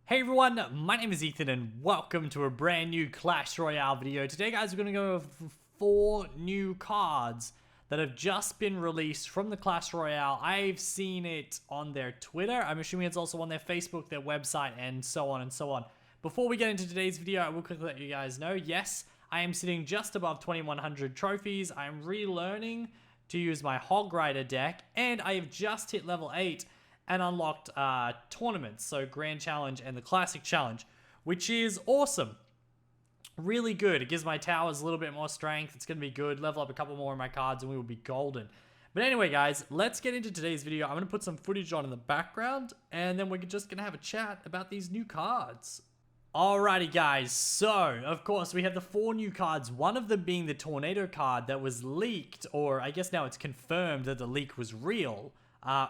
Hey everyone, my name is Ethan and welcome to a brand new Clash Royale video. Today guys, we're going to go over 4 new cards that have just been released from the Clash Royale. I've seen it on their Twitter. I'm assuming it's also on their Facebook, their website, and so on and so on. Before we get into today's video, I will quickly let you guys know, yes, I am sitting just above 2100 trophies. I'm relearning to use my Hog Rider deck, and I have just hit level 8 and unlocked tournaments, so Grand Challenge and the Classic Challenge, which is awesome. Really good. It gives my towers a little bit more strength. It's going to be good. Level up a couple more of my cards and we will be golden. But anyway, guys, let's get into today's video. I'm going to put some footage on in the background, and then we're just going to have a chat about these new cards. Alrighty guys, so of course we have the 4 new cards, one of them being the Tornado card that was leaked, or I guess now it's confirmed that the leak was real.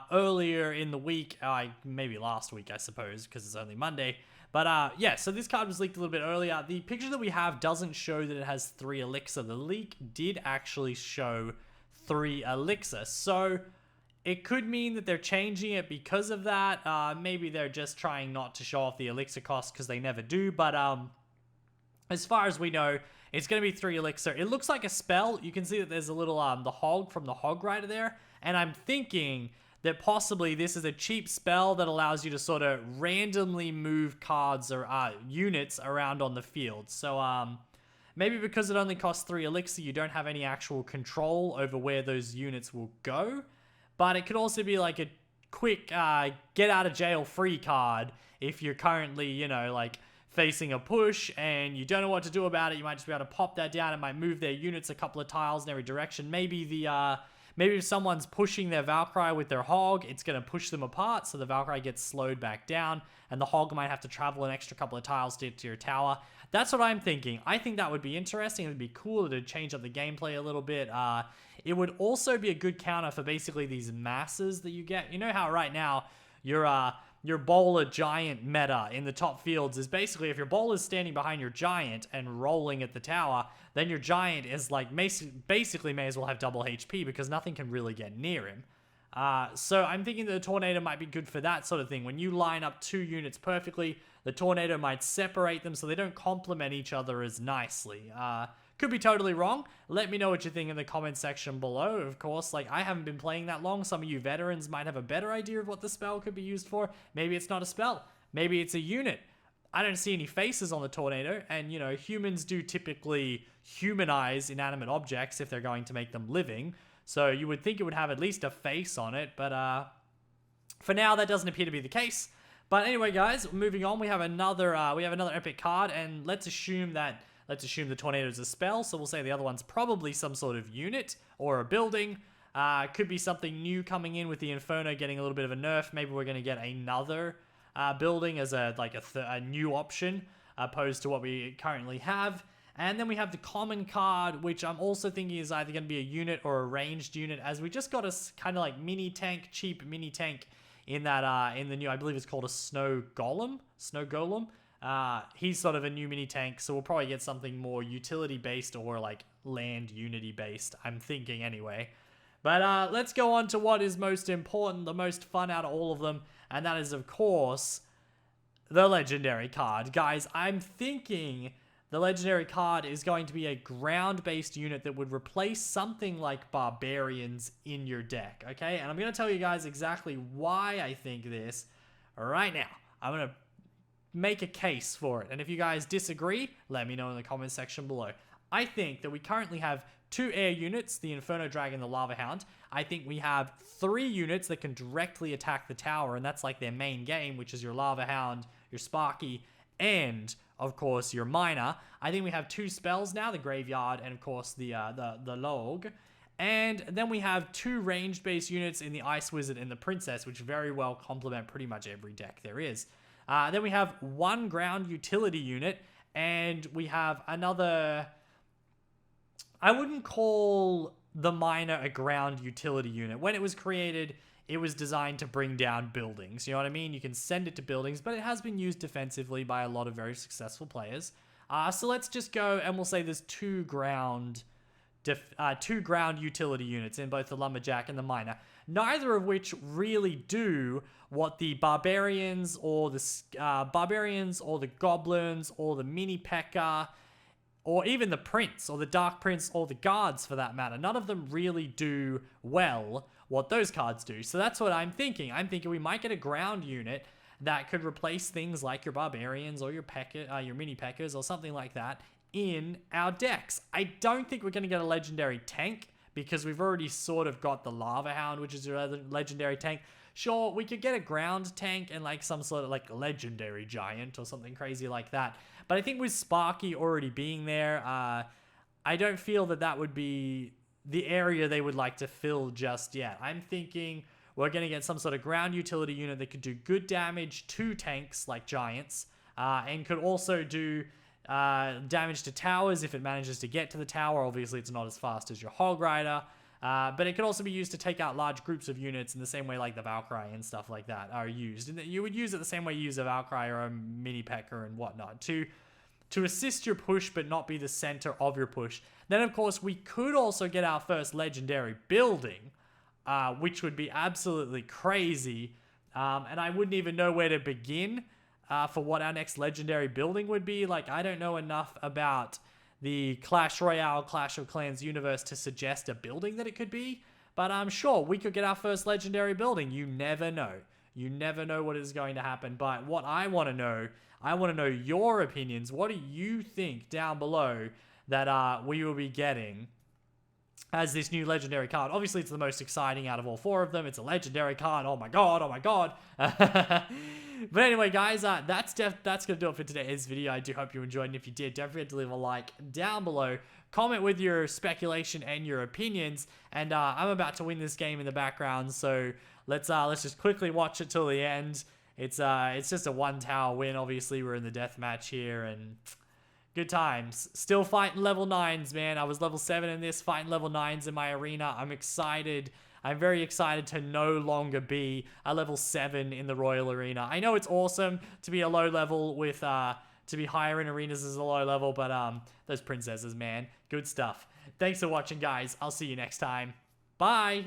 Earlier in the week, maybe last week, I suppose, because it's only Monday. But yeah, so this card was leaked a little bit earlier. The picture that we have doesn't show that it has 3 elixir. The leak did actually show 3 elixir. So it could mean that they're changing it because of that. Maybe they're just trying not to show off the elixir cost because they never do. But as far as we know, it's going to be 3 elixir. It looks like a spell. You can see that there's a little the hog from the Hog Rider there. And I'm thinking that possibly this is a cheap spell that allows you to sort of randomly move cards or units around on the field. So maybe because it only costs 3 elixir, you don't have any actual control over where those units will go. But it could also be like a quick get out of jail free card if you're currently, you know, like facing a push and you don't know what to do about it. You might just be able to pop that down. It might move their units a couple of tiles in every direction. Maybe if someone's pushing their Valkyrie with their Hog, it's going to push them apart, so the Valkyrie gets slowed back down, and the Hog might have to travel an extra couple of tiles to get to your tower. That's what I'm thinking. I think that would be interesting. It would be cool to change up the gameplay a little bit. It would also be a good counter for basically these masses that you get. You know how right now your bowler giant meta in the top fields is basically if your bowler's standing behind your giant and rolling at the tower, then your giant is like basically may as well have double HP because nothing can really get near him. So I'm thinking that the Tornado might be good for that sort of thing. When you line up 2 units perfectly, the Tornado might separate them so they don't complement each other as nicely. Could be totally wrong. Let me know what you think in the comment section below. Of course, like, I haven't been playing that long. Some of you veterans might have a better idea of what the spell could be used for. Maybe it's not a spell. Maybe it's a unit. I don't see any faces on the Tornado, and, you know, humans do typically humanize inanimate objects if they're going to make them living. So you would think it would have at least a face on it, but for now, that doesn't appear to be the case. But anyway, guys, moving on, we have another epic card, and let's assume the Tornado is a spell, so we'll say the other one's probably some sort of unit or a building. Could be something new coming in with the Inferno getting a little bit of a nerf. Maybe we're going to get another building as a new option opposed to what we currently have. And then we have the common card, which I'm also thinking is either going to be a unit or a ranged unit, as we just got a kind of like mini tank, cheap mini tank in that in the new, I believe it's called a Snow Golem. He's sort of a new mini tank, so we'll probably get something more utility based or like land unity based, I'm thinking anyway. But let's go on to what is most important, the most fun out of all of them, and that is of course the legendary card. Guys, I'm thinking the legendary card is going to be a ground-based unit that would replace something like barbarians in your deck, okay? And I'm going to tell you guys exactly why I think this right now. I'm going to make a case for it. And if you guys disagree, let me know in the comment section below. I think that we currently have 2 air units, the Inferno Dragon, the Lava Hound. I think we have 3 units that can directly attack the tower, and that's like their main game, which is your Lava Hound, your Sparky, and of course your Miner. I think we have 2 spells now, the Graveyard and of course the Log. And then we have 2 range-based units in the Ice Wizard and the Princess, which very well complement pretty much every deck there is. Then we have 1 ground utility unit, and we have another. I wouldn't call the Miner a ground utility unit. When it was created, it was designed to bring down buildings. You know what I mean? You can send it to buildings, but it has been used defensively by a lot of very successful players. So let's just go and we'll say there's 2 ground two ground utility units in both the lumberjack and the miner, neither of which really do what the barbarians or the goblins or the mini P.E.K.K.A. or even the prince or the dark prince or the guards for that matter. None of them really do well what those cards do. So that's what I'm thinking. I'm thinking we might get a ground unit that could replace things like your barbarians or your mini P.E.K.K.A.s or something like that in our decks. I don't think we're going to get a legendary tank because we've already sort of got the Lava Hound, which is a legendary tank. Sure, we could get a ground tank and like some sort of like legendary giant or something crazy like that. But I think with Sparky already being there, I don't feel that that would be the area they would like to fill just yet. I'm thinking we're going to get some sort of ground utility unit that could do good damage to tanks like giants, and could also do damage to towers if it manages to get to the tower. Obviously, it's not as fast as your Hog Rider, but it could also be used to take out large groups of units in the same way like the Valkyrie and stuff like that are used. And you would use it the same way you use a Valkyrie or a mini P.E.K.K.A. and whatnot to assist your push but not be the center of your push. Then, of course, we could also get our first legendary building, which would be absolutely crazy. And I wouldn't even know where to begin for what our next legendary building would be. Like, I don't know enough about the Clash Royale, Clash of Clans universe to suggest a building that it could be. But I'm sure we could get our first legendary building. You never know. You never know what is going to happen. But what I want to know your opinions. What do you think down below that we will be getting as this new legendary card? Obviously, it's the most exciting out of all four of them. It's a legendary card. Oh my god, oh my god. But anyway, guys, that's gonna do it for today's video. I do hope you enjoyed, and if you did, don't forget to leave a like down below. Comment with your speculation and your opinions. And I'm about to win this game in the background, so let's just quickly watch it till the end. It's just a one tower win. Obviously, we're in the death match here, and good times. Still fighting level 9s, man. I was level 7 in this, fighting level 9s in my arena. I'm excited. I'm very excited to no longer be a level 7 in the Royal Arena. I know it's awesome to be a low level with, to be higher in arenas as a low level, but those princesses, man. Good stuff. Thanks for watching, guys. I'll see you next time. Bye!